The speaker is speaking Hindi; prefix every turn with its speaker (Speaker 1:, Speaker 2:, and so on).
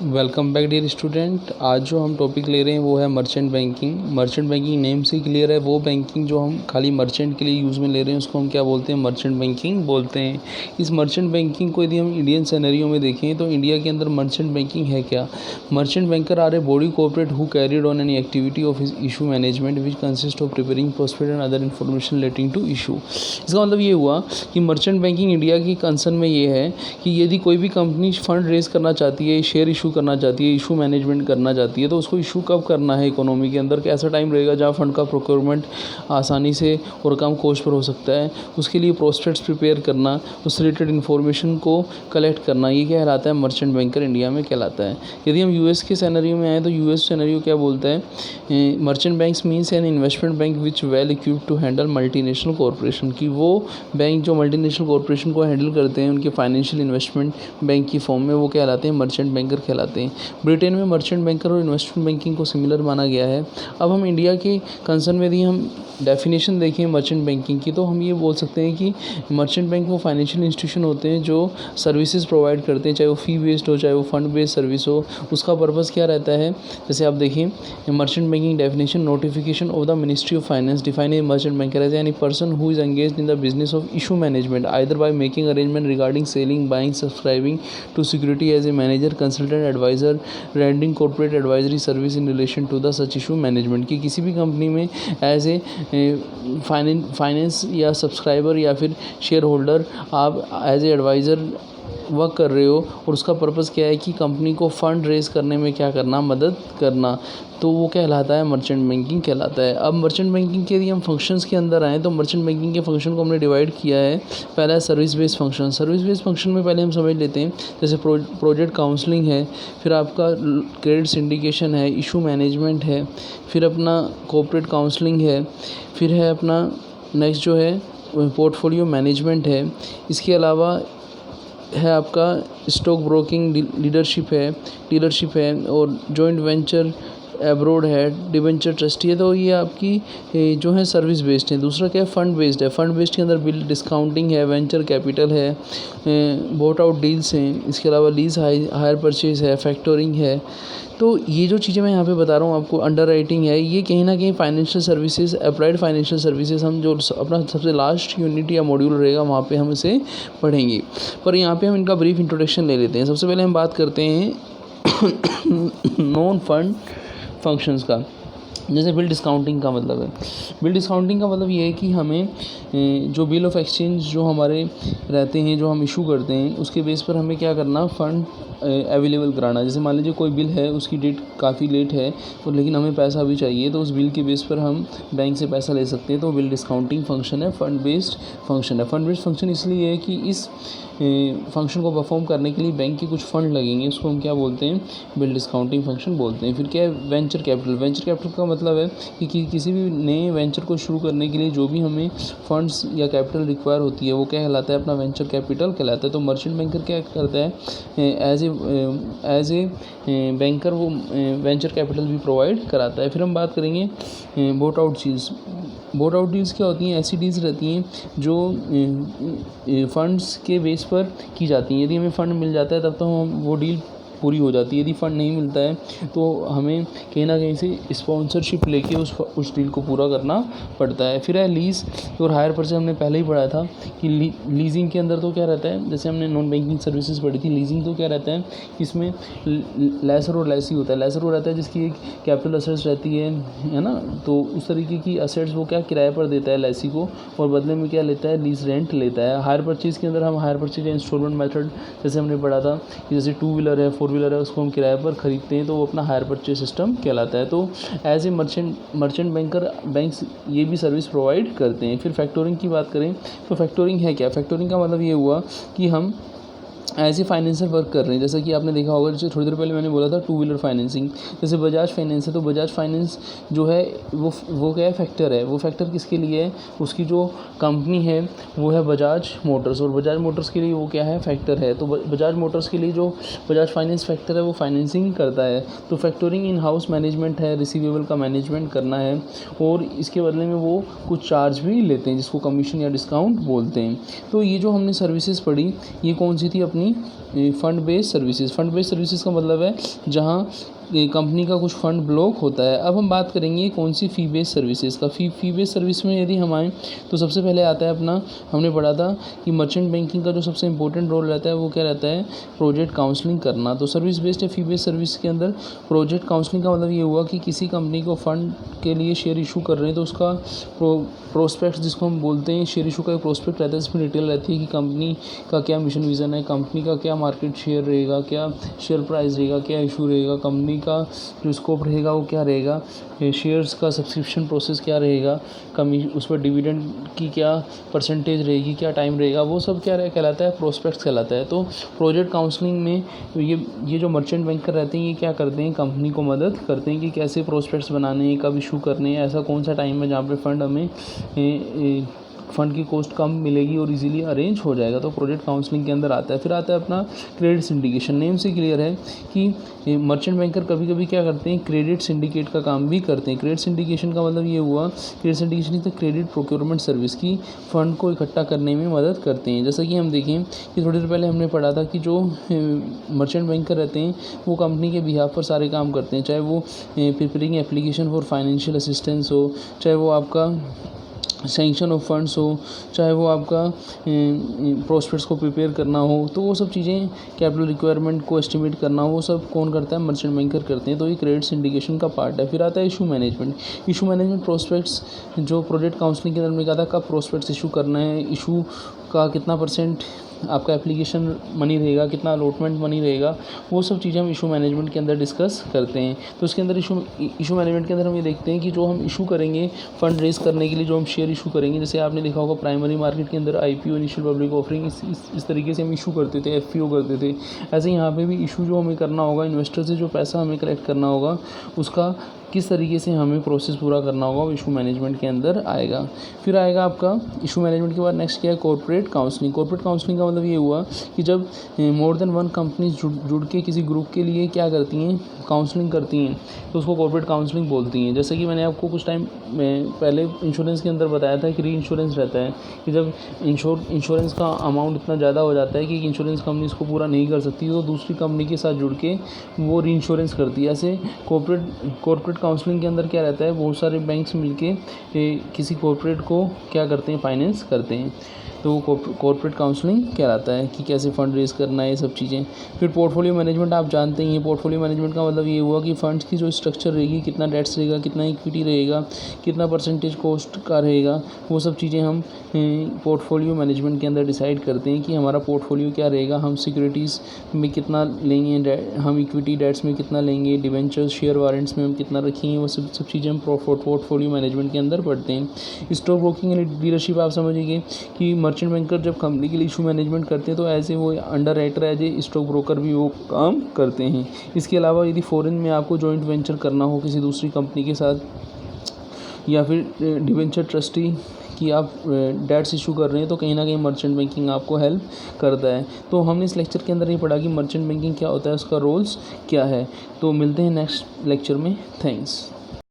Speaker 1: Welcome back dear student. आज जो हम टॉपिक ले रहे हैं वो है merchant banking. Merchant banking name से क्लियर है, वो बैंकिंग जो हम खाली मर्चेंट के लिए यूज़ में ले रहे हैं उसको हम क्या बोलते हैं, मर्चेंट बैंकिंग बोलते हैं। इस मर्चेंट बैंकिंग को यदि हम इंडियन सिनेरियो में देखें तो इंडिया के अंदर मर्चेंट बैंकिंग है क्या। Merchant banker are a body corporate who carried on any activity of issue management which consist of preparing prospect and other information relating to issue. इसका मतलब ये हुआ कि मर्चेंट बैंकिंग इंडिया की कंसर्न में ये है कि यदि कोई भी कंपनी फंड रेज करना चाहती है, शेयर इशू करना चाहती है, इशू मैनेजमेंट करना चाहती है, तो उसको इशू कब करना है इकोनॉमी के अंदर, कैसा टाइम रहेगा जहाँ फंड का प्रोक्योरमेंट आसानी से और कम कॉस्ट पर हो सकता है। उसके लिए प्रोस्पेक्ट्स प्रिपेयर करना, उससे रिलेटेड इन्फॉर्मेशन को कलेक्ट करना, ये क्या कहलाता है, मर्चेंट बैंकर इंडिया में कहलाता है। यदि हम यूएस के सिनेरियो में आए तो यूएस सिनेरियो क्या बोलता है, merchant banks means an investment bank which well equipped to handle multinational corporation, की वो बैंक जो मल्टीनेशनल कॉर्पोरेशन को हैंडल करते हैं उनके फाइनेंशियल इन्वेस्टमेंट बैंक की फॉर्म में, वो कहलाते हैं मर्चेंट बैंकर कहलाते हैं। ब्रिटेन में मर्चेंट बैंकर और इन्वेस्टमेंट बैंकिंग को सिमिलर माना गया है। अब हम इंडिया के कंसर्न में यदि हम डेफिनेशन देखें मर्चेंट बैंकिंग की, तो हम ये बोल सकते हैं कि मर्चेंट बैंक वो फाइनेंशियल इंस्टीट्यूशन होते हैं जो सर्विसेज प्रोवाइड करते हैं, चाहे वो फी बेस्ड हो चाहे वो फंड बेस्ड सर्विस हो। उसका पर्पज़ क्या रहता है, जैसे आप देखें merchant banking definition, notification of the ministry of finance define a merchant banker as any person who is engaged in the business of issue management either by making arrangement regarding selling, buying, subscribing to security as a manager, consultant, advisor, rendering corporate advisory service in relation to the such issue management. की किसी भी कंपनी में एज ए फाइनेंस या सब्सक्राइबर या फिर शेयर होल्डर आप एज ए एडवाइज़र वर्क कर रहे हो और उसका पर्पज़ क्या है कि कंपनी को फ़ंड रेज़ करने में क्या करना, मदद करना, तो वो कहलाता है मर्चेंट बैंकिंग कहलाता है। अब मर्चेंट बैंकिंग के यदि हम फंक्शंस के अंदर आएँ तो मर्चेंट बैंकिंग के फंक्शन को हमने डिवाइड किया है। पहला है service based function. Service based function में पहले हम समझ लेते हैं, जैसे प्रोजेक्ट काउंसलिंग है, फिर आपका क्रेडिट सिंडिकेशन है, इशू मैनेजमेंट है, फिर अपना कॉर्पोरेट काउंसलिंग है, फिर है अपना नेक्स्ट जो है पोर्टफोलियो मैनेजमेंट है। इसके अलावा है आपका स्टॉक ब्रोकिंग डीलरशिप है और जॉइंट वेंचर एब्रोड है, डिवेंचर ट्रस्टी है। तो ये आपकी जो है सर्विस बेस्ड है। दूसरा क्या है, फंड बेस्ड है। फंड बेस्ड के अंदर बिल डिस्काउंटिंग है, वेंचर कैपिटल है, बोट आउट डील्स हैं, इसके अलावा लीज हायर परचेज है, फैक्टोरिंग है। तो ये जो चीज़ें मैं यहाँ पे बता रहा हूँ आपको, अंडर राइटिंग है, ये कहीं ना कहीं financial services, applied financial services, हम जो अपना सबसे लास्ट यूनिट या मॉड्यूल रहेगा वहाँ पे हम इसे पढ़ेंगे। पर यहाँ पे हम इनका ब्रीफ इंट्रोडक्शन ले लेते हैं। सबसे पहले हम बात करते हैं नॉन फंड फंक्शंस का। जैसे बिल डिस्काउंटिंग का मतलब है, बिल डिस्काउंटिंग का मतलब ये है कि हमें जो बिल ऑफ एक्सचेंज जो हमारे रहते हैं, जो हम इशू करते हैं, उसके बेस पर हमें क्या करना, फ़ंड अवेलेबल कराना। जैसे मान लीजिए कोई बिल है, उसकी डेट काफ़ी लेट है और लेकिन हमें पैसा भी चाहिए, तो उस बिल के बेस पर हम बैंक से पैसा ले सकते हैं, तो बिल डिस्काउंटिंग फंक्शन है, फंड बेस्ड फंक्शन है। फंड बेस्ड फंक्शन इसलिए है कि इस फंक्शन को परफॉर्म करने के लिए बैंक के कुछ फ़ंड लगेंगे, उसको हम क्या बोलते हैं, बिल डिस्काउंटिंग फंक्शन बोलते हैं। फिर क्या है, वेंचर कैपिटल। वेंचर कैपिटल का मतलब है कि किसी भी नए वेंचर को शुरू करने के लिए जो भी हमें फंड्स या कैपिटल रिक्वायर होती है वो क्या कहलाता है, अपना वेंचर कैपिटल कहलाता है। तो मर्चेंट बैंकर क्या करता है, एज ए बैंकर वो वेंचर कैपिटल भी प्रोवाइड कराता है। फिर हम बात करेंगे boat out deals. Boat out deals क्या होती हैं, ऐसी डील्स रहती हैं जो फंड्स के बेस पर की जाती हैं। यदि हमें फ़ंड मिल जाता है तब तो हम वो डील पूरी हो जाती है। यदि फ़ंड नहीं मिलता है तो हमें कहीं ना कहीं से स्पॉन्सरशिप लेके उस डील को पूरा करना पड़ता है। फिर है लीज़ और हायर परचेज। हमने पहले ही पढ़ा था कि लीजिंग के अंदर तो क्या रहता है, जैसे हमने नॉन बैंकिंग सर्विसेज पढ़ी थी, लीजिंग तो क्या रहता है, इसमें लेसर और लेसी होता है। लेसर वो रहता है जिसकी एक कैपिटल असेट्स रहती है ना, तो उस तरीके की असेट्स वो क्या किराए पर देता है लेसी को, और बदले में क्या लेता है, लीज रेंट लेता है। हायर परचेज के अंदर हम हायर परचेज या इंस्टॉलमेंट मेथड, जैसे हमने पढ़ा था कि जैसे 2 व्हीलर है, 4 व्हीलर है, उसको हम किराए पर खरीदते हैं, तो वो अपना हायर परचेज सिस्टम कहलाता है। तो as a merchant banker banks ये भी सर्विस प्रोवाइड करते हैं। फिर फैक्टोरिंग की बात करें तो फैक्टोरिंग है क्या, फैक्टोरिंग का मतलब ये हुआ कि हम एज ए फाइनेंसर वर्क कर रहे हैं। जैसे कि आपने देखा होगा, जैसे थोड़ी देर पहले मैंने बोला था 2 व्हीलर फाइनेंसिंग, जैसे बजाज फाइनेंस है, तो बजाज फाइनेंस जो है वो क्या है, फैक्टर है। वो फैक्टर किसके लिए है, उसकी जो कंपनी है वो है बजाज मोटर्स, और बजाज मोटर्स के लिए वो क्या है, फैक्टर है। तो बजाज मोटर्स के लिए जो बजाज फाइनेंस फैक्टर है वो फाइनेंसिंग करता है। तो फैक्टोरिंग इन हाउस मैनेजमेंट है, रिसीवेबल का मैनेजमेंट करना है, और इसके बदले में वो कुछ चार्ज भी लेते हैं जिसको कमीशन या डिस्काउंट बोलते हैं। तो ये जो हमने सर्विसेज पढ़ी, ये कौन सी थी, अपनी अपनी fund based services. Fund based services का मतलब है जहाँ कंपनी का कुछ फ़ंड ब्लॉक होता है। अब हम बात करेंगे कौन सी फ़ी बेस्ड सर्विसेज का। फ़ी बेस्ड सर्विस में यदि हम आएँ तो सबसे पहले आता है अपना, हमने पढ़ा था कि मर्चेंट बैंकिंग का जो सबसे इंपॉर्टेंट रोल रहता है वो क्या रहता है, प्रोजेक्ट काउंसलिंग करना। तो सर्विस बेस्ड या फ़ी बेस्ड सर्विस के अंदर प्रोजेक्ट काउंसलिंग का मतलब ये हुआ कि किसी कंपनी को फ़ंड के लिए शेयर इशू कर रहे हैं तो उसका प्रोस्पेक्ट्स जिसको हम बोलते हैं, शेयर इशू का एक प्रोस्पेक्ट रहता है, इसमें डिटेल रहती है कि कंपनी का क्या मिशन विज़न है, कंपनी का क्या मार्केट शेयर रहेगा, क्या शेयर प्राइस रहेगा, क्या इशू रहेगा, कंपनी का जो स्कोप रहेगा वो क्या रहेगा, शेयर्स का सब्सक्रिप्शन प्रोसेस क्या रहेगा, उस पर डिविडेंड की क्या परसेंटेज रहेगी, क्या टाइम रहेगा, वो सब क्या कहलाता है, प्रोस्पेक्ट्स कहलाता है। तो प्रोजेक्ट काउंसलिंग में ये जो मर्चेंट बैंकर रहते हैं ये क्या करते हैं, कंपनी को मदद करते हैं कि कैसे प्रोस्पेक्ट्स बनाने हैं, कब इशू करने हैं, ऐसा कौन सा टाइम है जहाँ पे फ़ंड हमें फ़ंड की कॉस्ट कम मिलेगी और इजीली अरेंज हो जाएगा। तो प्रोजेक्ट काउंसलिंग के अंदर आता है। फिर आता है अपना क्रेडिट सिंडिकेशन। नेम से क्लियर है कि मर्चेंट बैंकर कभी कभी क्या करते हैं, क्रेडिट सिंडिकेट का काम भी करते हैं। क्रेडिट सिंडिकेशन का मतलब ये हुआ, credit syndication is the credit procurement service की फ़ंड को इकट्ठा करने में मदद करते हैं। जैसा कि हम देखें कि थोड़ी देर पहले हमने पढ़ा था कि जो मर्चेंट बैंकर रहते हैं वो कंपनी के बिहाफ पर सारे काम करते हैं, चाहे वो preparing application for financial assistance हो, चाहे वो आपका सैंक्शन ऑफ फंड्स हो, चाहे वो आपका प्रोस्पेक्ट्स को प्रिपेयर करना हो, तो वो सब चीज़ें, कैपिटल रिक्वायरमेंट को एस्टिमेट करना हो, वो सब कौन करता है, मर्चेंट बैंकर करते हैं। तो ये क्रेडिट सिंडिकेशन का पार्ट है। फिर आता है issue management. Issue management prospects जो प्रोजेक्ट काउंसलिंग के अंदर में कहा था कब प्रोस्पेक्ट्स इशू करना है, इशू का कितना % आपका एप्लीकेशन मनी रहेगा, कितना अलॉटमेंट मनी रहेगा, वो सब चीज़ें हम इशू मैनेजमेंट के अंदर डिस्कस करते हैं। तो इसके अंदर इशू मैनेजमेंट के अंदर हम ये देखते हैं कि जो हम इशू करेंगे फ़ंड रेज़ करने के लिए, जो हम शेयर इशू करेंगे, जैसे आपने देखा होगा प्राइमरी मार्केट के अंदर IPO इनिशियल पब्लिक ऑफरिंग इस तरीके से हम इशू करते थे, FPO करते थे। ऐसे ही यहाँ पे भी इशू जो हमें करना होगा, इन्वेस्टर से जो पैसा हमें कलेक्ट करना होगा उसका किस तरीके से हमें प्रोसेस पूरा करना होगा वो इशू मैनेजमेंट के अंदर आएगा। फिर आएगा आपका इशू मैनेजमेंट के बाद नेक्स्ट क्या है, कॉर्पोरेट काउंसलिंग। कॉर्पोरेट काउंसलिंग का मतलब ये हुआ कि जब मोर देन वन कंपनीज जुड़ के किसी ग्रुप के लिए क्या करती हैं, काउंसलिंग करती हैं, तो उसको कॉर्पोरेट काउंसलिंग बोलती हैं। जैसे कि मैंने आपको कुछ टाइम पहले इंश्योरेंस के अंदर बताया था कि री इंश्योरेंस रहता है कि जब इंश्योरेंस का अमाउंट इतना ज़्यादा हो जाता है कि इंश्योरेंस कंपनी इसको पूरा नहीं कर सकती तो दूसरी कंपनी के साथ जुड़ के वो री इंश्योरेंस करती है। ऐसे कॉर्पोरेट काउंसलिंग के अंदर क्या रहता है, बहुत सारे बैंक्स मिलके किसी कॉर्पोरेट को क्या करते हैं, फाइनेंस करते हैं। तो वो कॉर्पोरेट काउंसलिंग कहलाता है कि कैसे फ़ंड रेज़ करना है, ये सब चीज़ें। फिर पोर्टफोलियो मैनेजमेंट आप जानते ही हैं। पोर्टफोलियो मैनेजमेंट का मतलब ये हुआ कि फ़ंड्स की जो स्ट्रक्चर रहेगी, कितना डेट्स रहेगा, कितना इक्विटी रहेगा, कितना % कॉस्ट का रहेगा, वो सब चीज़ें हम पोर्टफोलियो मैनेजमेंट के अंदर डिसाइड करते हैं कि हमारा पोर्टफोलियो क्या रहेगा, हम सिक्योरिटीज़ में कितना लेंगे, हम इक्विटी डेट्स में कितना लेंगे, डिवेंचर्स शेयर वारंट्स में हम कितना रखेंगे, वो सब चीज़ें हम पोर्टफोलियो मैनेजमेंट के अंदर पढ़ते हैं। स्टॉक ब्रोकिंग एंड डीलरशिप आप समझिए कि मर्चेंट बैंकर जब कंपनी के लिए इशू मैनेजमेंट करते हैं तो ऐसे वो underwriter as a stock broker भी वो काम करते हैं। इसके अलावा यदि फॉरेन में आपको जॉइंट वेंचर करना हो किसी दूसरी कंपनी के साथ, या फिर डिवेंचर ट्रस्टी कि आप डेट्स इशू कर रहे हैं, तो कहीं ना कहीं मर्चेंट बैंकिंग आपको हेल्प करता है। तो हमने इस लेक्चर के अंदर ये पढ़ा कि मर्चेंट बैंकिंग क्या होता है, उसका रोल्स क्या है। तो मिलते हैं नेक्स्ट लेक्चर में। थैंक्स।